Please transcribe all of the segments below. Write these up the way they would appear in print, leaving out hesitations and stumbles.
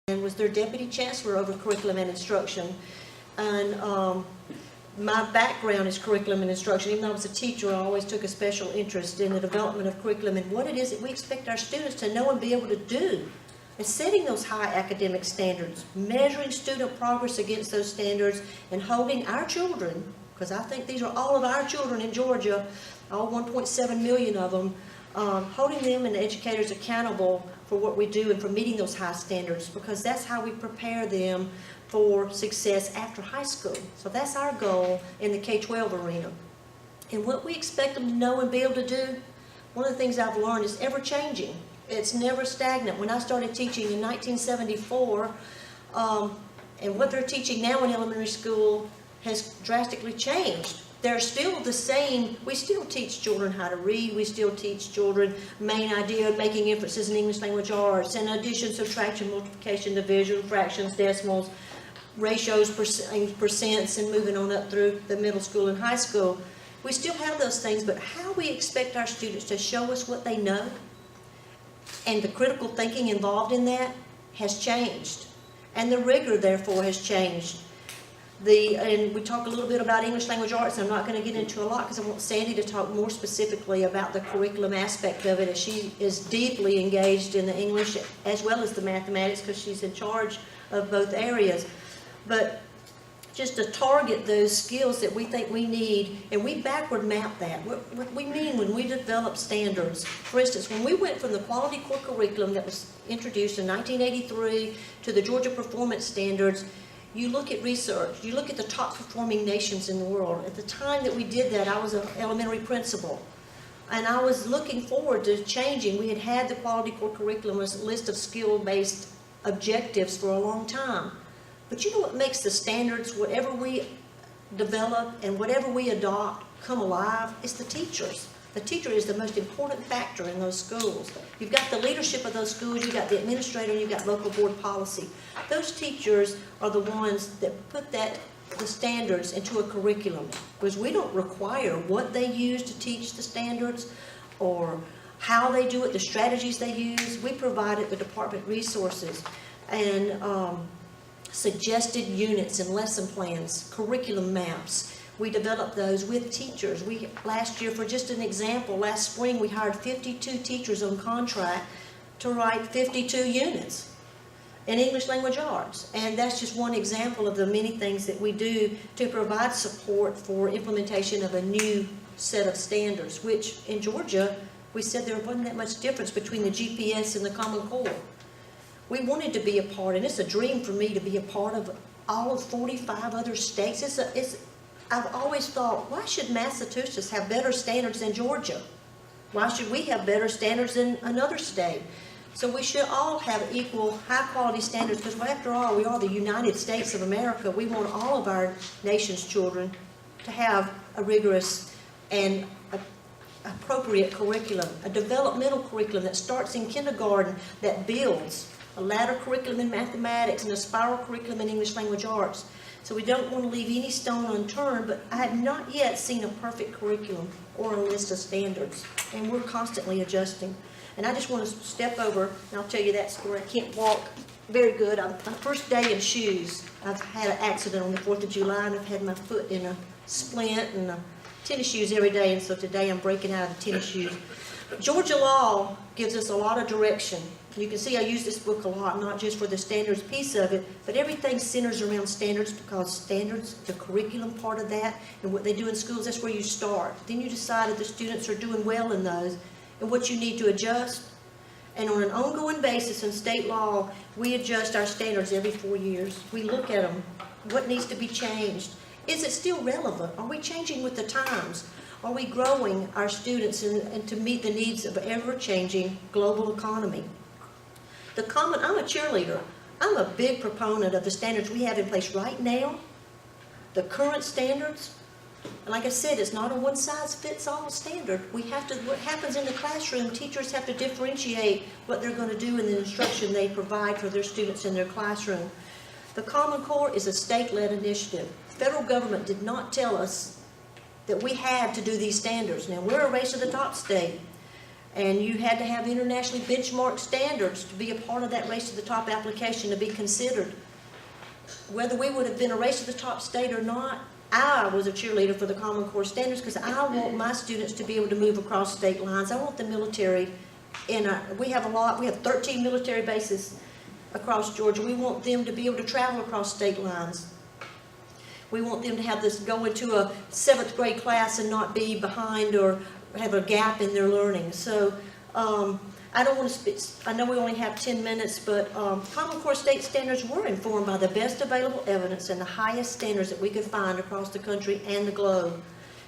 and was their deputy chancellor over curriculum and instruction. And my background is curriculum and instruction. Even though I was a teacher, I always took a special interest in the development of curriculum and what it is that we expect our students to know and be able to do. And setting those high academic standards, measuring student progress against those standards, and holding our children, because I think these are all of our children in Georgia, all 1.7 million of them, holding them and the educators accountable for what we do and for meeting those high standards, because that's how we prepare them for success after high school. So that's our goal in the K-12 arena. And what we expect them to know and be able to do, one of the things I've learned is ever changing. It's never stagnant. When I started teaching in 1974, and what they're teaching now in elementary school has drastically changed. They're still the same. We still teach children how to read. We still teach children main idea of making inferences in English language arts, and addition, subtraction, multiplication, division, fractions, decimals, ratios, percents, and moving on up through the middle school and high school. We still have those things, but how we expect our students to show us what they know and the critical thinking involved in that has changed. And the rigor, therefore, has changed. And we talk a little bit about English language arts. I'm not going to get into a lot because I want Sandy to talk more specifically about the curriculum aspect of it, as she is deeply engaged in the English as well as the mathematics, because she's in charge of both areas. But just to target those skills that we think we need, and we backward map that. What we mean when we develop standards. For instance, when we went from the quality core curriculum that was introduced in 1983 to the Georgia Performance Standards, you look at research, you look at the top performing nations in the world. At the time that we did that, I was an elementary principal, and I was looking forward to changing. We had the quality core curriculum as a list of skill-based objectives for a long time. But you know what makes the standards, whatever we develop and whatever we adopt, come alive? It's the teachers. The teacher is the most important factor in those schools. You've got the leadership of those schools, you've got the administrator, you've got local board policy. Those teachers are the ones that put the standards into a curriculum, because we don't require what they use to teach the standards or how they do it, the strategies they use. We provided the department resources and suggested units and lesson plans, curriculum maps. We developed those with teachers. Last year, for just an example, last spring we hired 52 teachers on contract to write 52 units in English language arts. And that's just one example of the many things that we do to provide support for implementation of a new set of standards, which in Georgia, we said there wasn't that much difference between the GPS and the Common Core. We wanted to be a part, and it's a dream for me to be a part of all of 45 other states. I've always thought, why should Massachusetts have better standards than Georgia? Why should we have better standards than another state? So we should all have equal high-quality standards, because after all, we are the United States of America. We want all of our nation's children to have a rigorous and appropriate curriculum, a developmental curriculum that starts in kindergarten, that builds a ladder curriculum in mathematics and a spiral curriculum in English language arts. So we don't want to leave any stone unturned, but I have not yet seen a perfect curriculum or a list of standards, and we're constantly adjusting. And I just want to step over, and I'll tell you that story. I can't walk very good. My first day in shoes, I've had an accident on the 4th of July, and I've had my foot in a splint and tennis shoes every day, and so today I'm breaking out of the tennis shoes. Georgia law gives us a lot of direction. You can see I use this book a lot, not just for the standards piece of it, but everything centers around standards, because standards, the curriculum part of that, and what they do in schools, that's where you start. Then you decide if the students are doing well in those and what you need to adjust. And on an ongoing basis in state law, we adjust our standards every 4 years. We look at them. What needs to be changed? Is it still relevant? Are we changing with the times? Are we growing our students and to meet the needs of an ever-changing global economy? I'm a cheerleader. I'm a big proponent of the standards we have in place right now, the current standards. And like I said, it's not a one-size-fits-all standard. What happens in the classroom, teachers have to differentiate what they're going to do in the instruction they provide for their students in their classroom. The Common Core is a state-led initiative. The federal government did not tell us that we had to do these standards. Now, we're a race to the top state. And you had to have internationally benchmarked standards to be a part of that Race to the Top application to be considered. Whether we would have been a Race to the Top state or not, I was a cheerleader for the Common Core standards because I want my students to be able to move across state lines. I want the military we have 13 military bases across Georgia. We want them to be able to travel across state lines. We want them to have this, go into a 7th grade class and not be behind or have a gap in their learning. So I don't want to speak, I know we only have 10 minutes, but Common Core state standards were informed by the best available evidence and the highest standards that we could find across the country and the globe.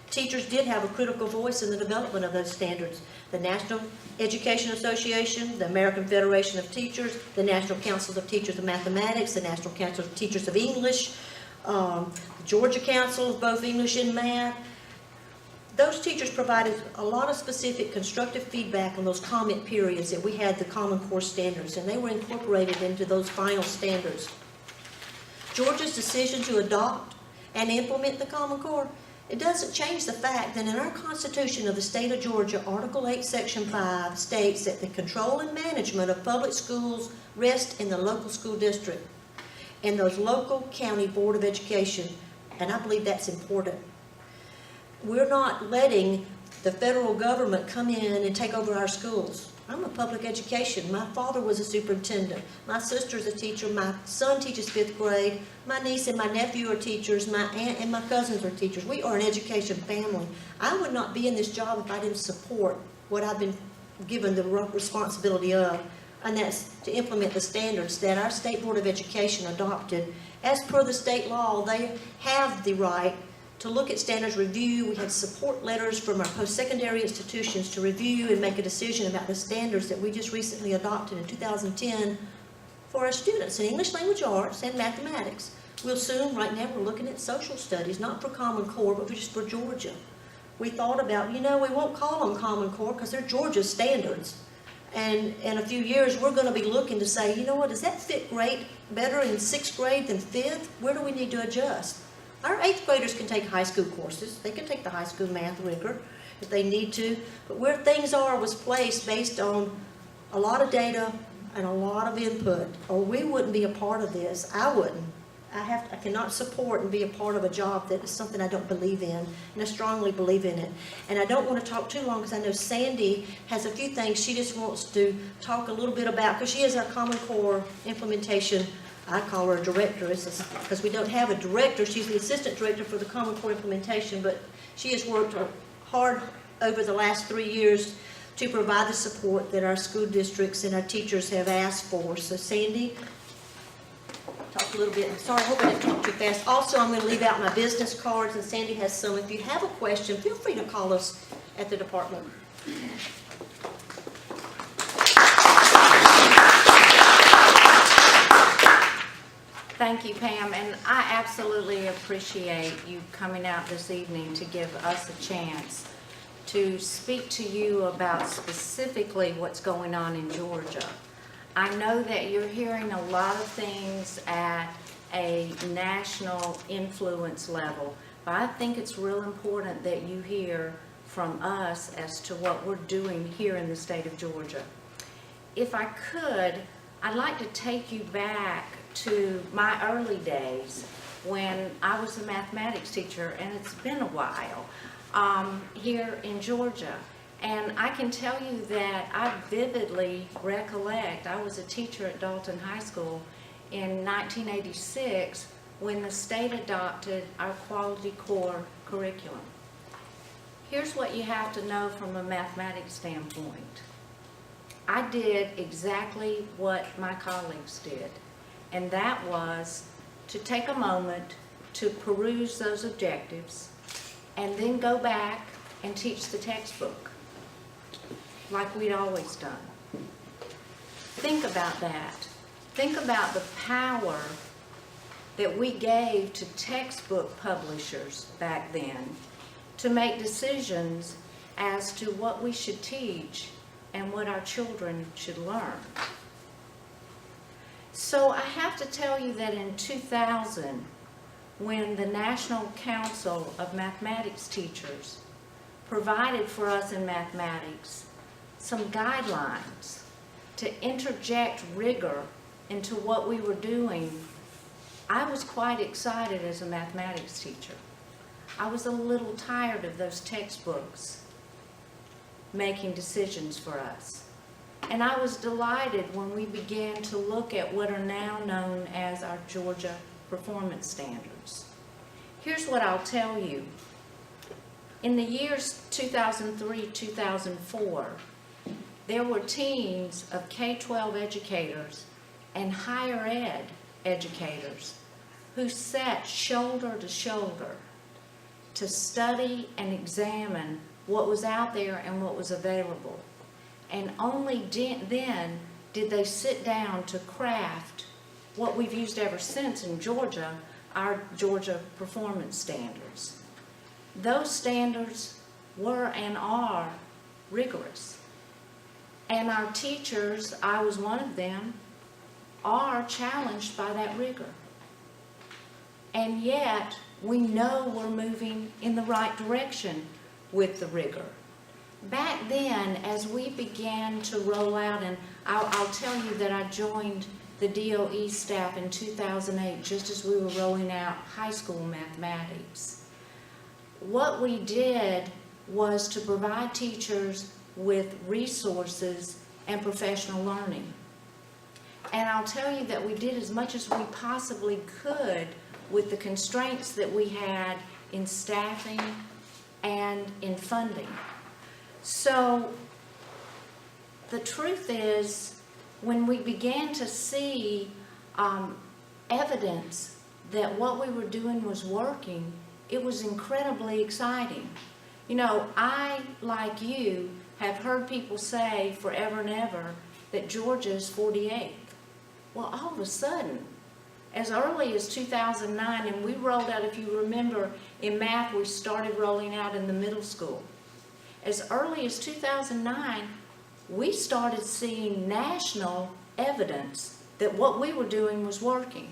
Teachers did have a critical voice in the development of those standards. The National Education Association, the American Federation of Teachers, the National Council of Teachers of Mathematics, the National Council of Teachers of English, the Georgia Council of both English and Math. Those teachers provided a lot of specific constructive feedback on those comment periods that we had the Common Core standards, and they were incorporated into those final standards. Georgia's decision to adopt and implement the Common Core, it doesn't change the fact that in our Constitution of the State of Georgia, Article 8, Section 5 states that the control and management of public schools rest in the local school district and those local county board of education, and I believe that's important. We're not letting the federal government come in and take over our schools. I'm a public education. My father was a superintendent. My sister's a teacher. My son teaches 5th grade. My niece and my nephew are teachers. My aunt and my cousins are teachers. We are an education family. I would not be in this job if I didn't support what I've been given the responsibility of, and that's to implement the standards that our State Board of Education adopted. As per the state law, they have the right to look at standards review. We had support letters from our post-secondary institutions to review and make a decision about the standards that we just recently adopted in 2010 for our students in English language arts and mathematics. We'll soon, right now we're looking at social studies, not for Common Core, but just for Georgia. We thought about, we won't call them Common Core because they're Georgia's standards. And in a few years, we're going to be looking to say, does that fit great better in 6th grade than 5th? Where do we need to adjust? Our 8th graders can take high school courses. They can take the high school math rigor if they need to. But where things was placed based on a lot of data and a lot of input, or we wouldn't be a part of this. I wouldn't. I cannot support and be a part of a job that is something I don't believe in, and I strongly believe in it. And I don't want to talk too long because I know Sandy has a few things she just wants to talk a little bit about, because she is our Common Core implementation. I call her a director because we don't have a director. She's the assistant director for the Common Core implementation, but she has worked hard over the last 3 years to provide the support that our school districts and our teachers have asked for. So Sandy, talk a little bit. Sorry, I hope I didn't talk too fast. Also, I'm going to leave out my business cards, and Sandy has some. If you have a question, feel free to call us at the department. Thank you, Pam, and I absolutely appreciate you coming out this evening to give us a chance to speak to you about specifically what's going on in Georgia. I know that you're hearing a lot of things at a national influence level, but I think it's real important that you hear from us as to what we're doing here in the state of Georgia. If I could, I'd like to take you back to my early days when I was a mathematics teacher, and it's been a while, here in Georgia. And I can tell you that I vividly recollect, I was a teacher at Dalton High School in 1986 when the state adopted our Quality Core curriculum. Here's what you have to know from a mathematics standpoint. I did exactly what my colleagues did, and that was to take a moment to peruse those objectives and then go back and teach the textbook like we'd always done. Think about that. Think about the power that we gave to textbook publishers back then to make decisions as to what we should teach and what our children should learn. So I have to tell you that in 2000, when the National Council of Mathematics Teachers provided for us in mathematics some guidelines to interject rigor into what we were doing, I was quite excited as a mathematics teacher. I was a little tired of those textbooks making decisions for us. And I was delighted when we began to look at what are now known as our Georgia Performance Standards. Here's what I'll tell you. In the years 2003-2004, there were teams of K-12 educators and higher ed educators who sat shoulder to shoulder to study and examine what was out there and what was available. And only then did they sit down to craft what we've used ever since in Georgia, our Georgia Performance Standards. Those standards were and are rigorous. And our teachers, I was one of them, are challenged by that rigor. And yet, we know we're moving in the right direction with the rigor. Back then, as we began to roll out, and I'll tell you that I joined the DOE staff in 2008, just as we were rolling out high school mathematics. What we did was to provide teachers with resources and professional learning. And I'll tell you that we did as much as we possibly could with the constraints that we had in staffing and in funding. So the truth is, when we began to see evidence that what we were doing was working, it was incredibly exciting. You know, I, like you, have heard people say forever and ever that Georgia is 48th. Well, all of a sudden, as early as 2009, and we rolled out, if you remember, in math, we started rolling out in the middle school. As early as 2009, we started seeing national evidence that what we were doing was working.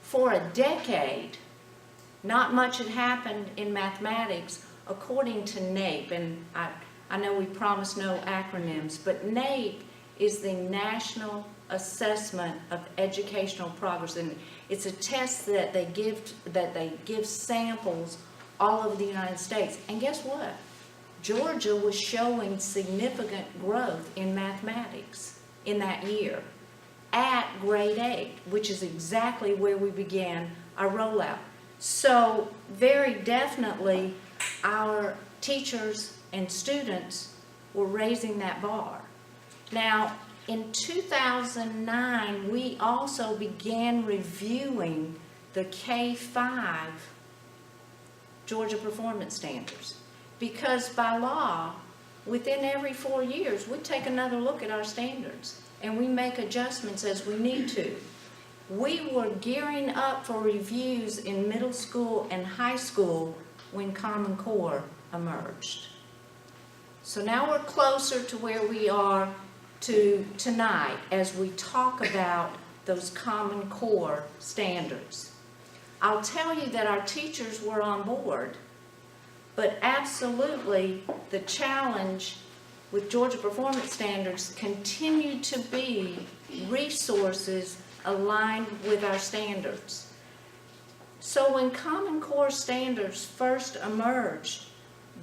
For a decade, not much had happened in mathematics according to NAEP, and I know we promised no acronyms, but NAEP is the National Assessment of Educational Progress, and it's a test that they give samples all over the United States. And guess what? Georgia was showing significant growth in mathematics in that year at grade 8, which is exactly where we began our rollout. So very definitely our teachers and students were raising that bar. Now, in 2009, we also began reviewing the K-5 Georgia Performance Standards. Because by law, within every 4 years, we take another look at our standards and we make adjustments as we need to. We were gearing up for reviews in middle school and high school when Common Core emerged. So now we're closer to where we are to tonight as we talk about those Common Core standards. I'll tell you that our teachers were on board. But absolutely, the challenge with Georgia Performance Standards continued to be resources aligned with our standards. So when Common Core standards first emerged,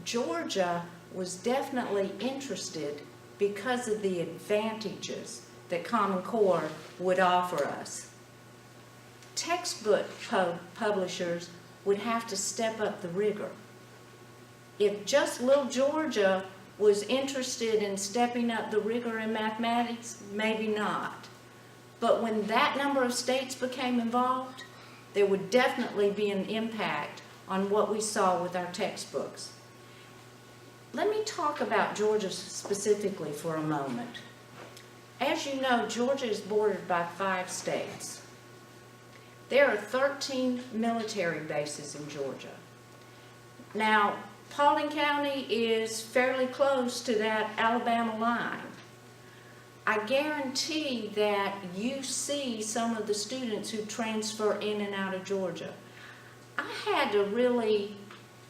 Georgia was definitely interested because of the advantages that Common Core would offer us. Textbook publishers would have to step up the rigor. If just little Georgia was interested in stepping up the rigor in mathematics, maybe not. But when that number of states became involved, there would definitely be an impact on what we saw with our textbooks. Let me talk about Georgia specifically for a moment. As you know, Georgia is bordered by 5 states. There are 13 military bases in Georgia. Now, Paulding County is fairly close to that Alabama line. I guarantee that you see some of the students who transfer in and out of Georgia. I had to really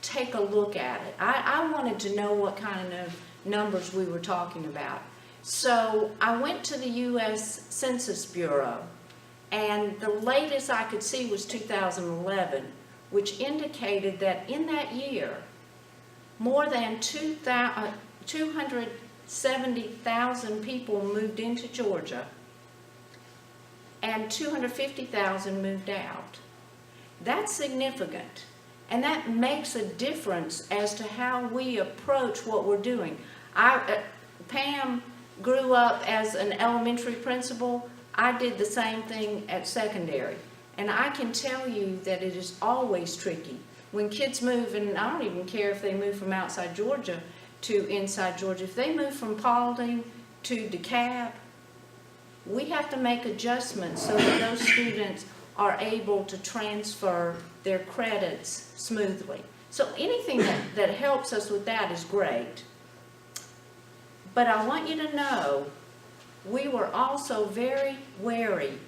take a look at it. I wanted to know what kind of numbers we were talking about. So I went to the U.S. Census Bureau, and the latest I could see was 2011, which indicated that in that year, more than 270,000 people moved into Georgia, and 250,000 moved out. That's significant, and that makes a difference as to how we approach what we're doing. Pam grew up as an elementary principal. I did the same thing at secondary, and I can tell you that it is always tricky. When kids move, and I don't even care if they move from outside Georgia to inside Georgia, if they move from Paulding to DeKalb, we have to make adjustments so that those students are able to transfer their credits smoothly. So anything that helps us with that is great. But I want you to know, we were also very wary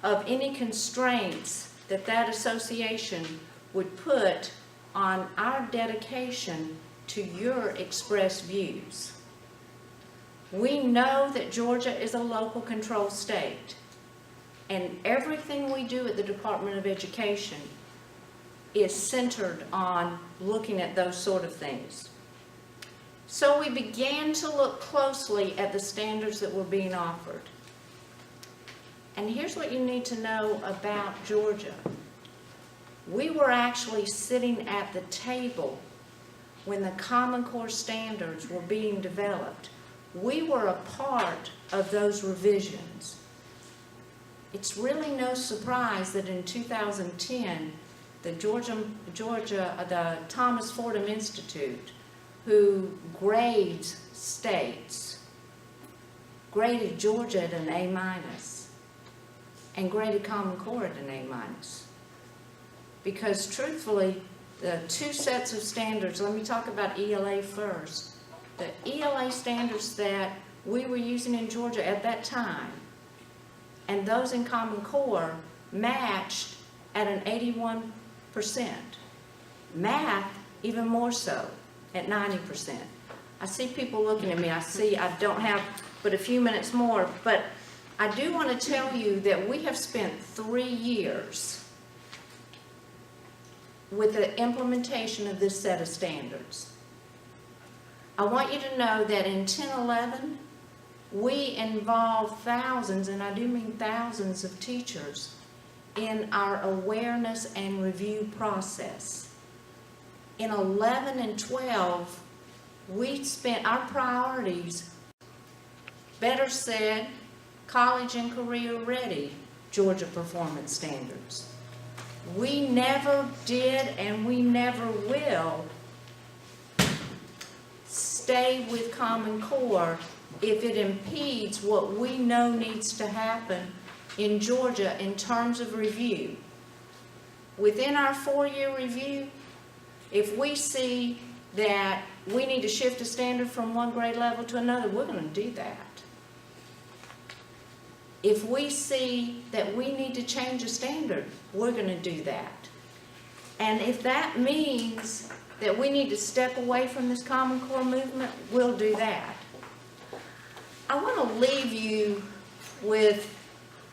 of any constraints that that association would put on our dedication to your expressed views. We know that Georgia is a local control state, and everything we do at the Department of Education is centered on looking at those sort of things. So we began to look closely at the standards that were being offered. And here's what you need to know about Georgia. We were actually sitting at the table when the Common Core standards were being developed. We were a part of those revisions. It's really no surprise that in 2010, the Thomas Fordham Institute, who grades states, graded Georgia at an A- and graded Common Core at an A-. Because truthfully, the two sets of standards, let me talk about ELA first. The ELA standards that we were using in Georgia at that time and those in Common Core matched at an 81%. Math, even more so, at 90%. I see people looking at me. I don't have but a few minutes more, but I do want to tell you that we have spent 3 years with the implementation of this set of standards. I want you to know that in 10-11, we involved thousands, and I do mean thousands of teachers, in our awareness and review process. In 11 and 12, we spent our priorities, better said, college and career ready Georgia performance standards. We never did and we never will stay with Common Core if it impedes what we know needs to happen in Georgia in terms of review. Within our 4-year review, if we see that we need to shift a standard from one grade level to another, we're going to do that. If we see that we need to change a standard, we're going to do that. And if that means that we need to step away from this Common Core movement, we'll do that. I want to leave you with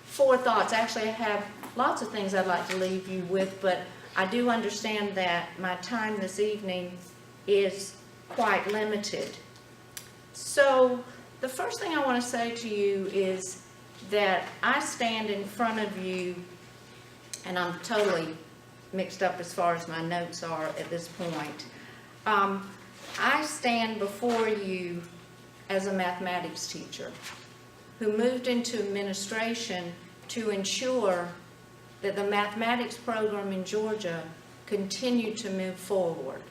4 thoughts. Actually, I have lots of things I'd like to leave you with, but I do understand that my time this evening is quite limited. So the first thing I want to say to you is that I stand in front of you, and I'm totally mixed up as far as my notes are at this point. I stand before you as a mathematics teacher who moved into administration to ensure that the mathematics program in Georgia continued to move forward.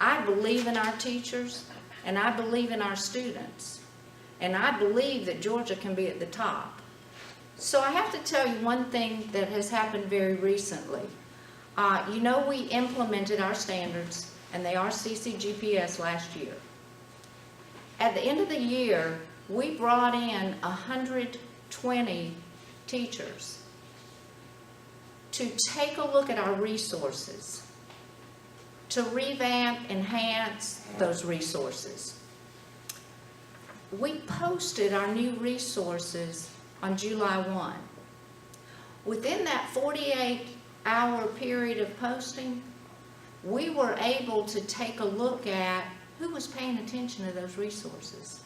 I believe in our teachers, and I believe in our students, and I believe that Georgia can be at the top. So I have to tell you one thing that has happened very recently. You know, we implemented our standards, and they are CCGPS last year. At the end of the year, we brought in 120 teachers to take a look at our resources, to revamp, enhance those resources. we posted our new resources on July 1. Within that 48-hour period of posting, we were able to take a look at who was paying attention to those resources.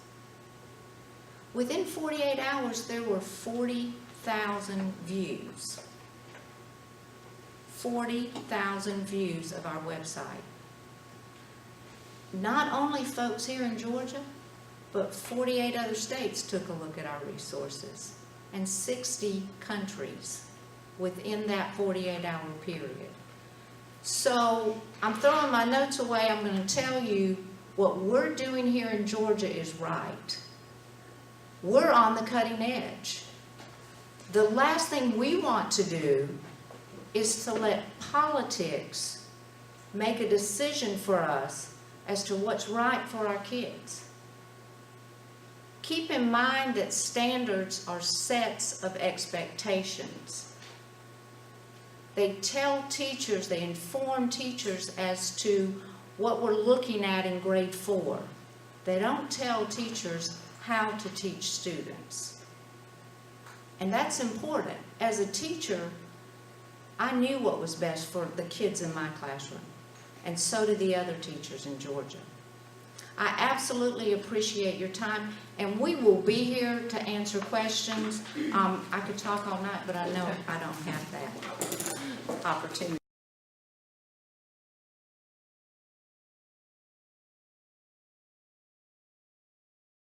Within 48 hours, there were 40,000 views. 40,000 views of our website. Not only folks here in Georgia, but 48 other states took a look at our resources, and 60 countries within that 48-hour period. So I'm throwing my notes away. I'm going to tell you what we're doing here in Georgia is right. We're on the cutting edge. The last thing we want to do is to let politics make a decision for us as to what's right for our kids. Keep in mind that standards are sets of expectations. They tell teachers, they inform teachers as to what we're looking at in grade 4. They don't tell teachers how to teach students. And that's important. As a teacher, I knew what was best for the kids in my classroom, and so did the other teachers in Georgia. I absolutely appreciate your time, and we will be here to answer questions. I could talk all night, but I know I don't have that opportunity.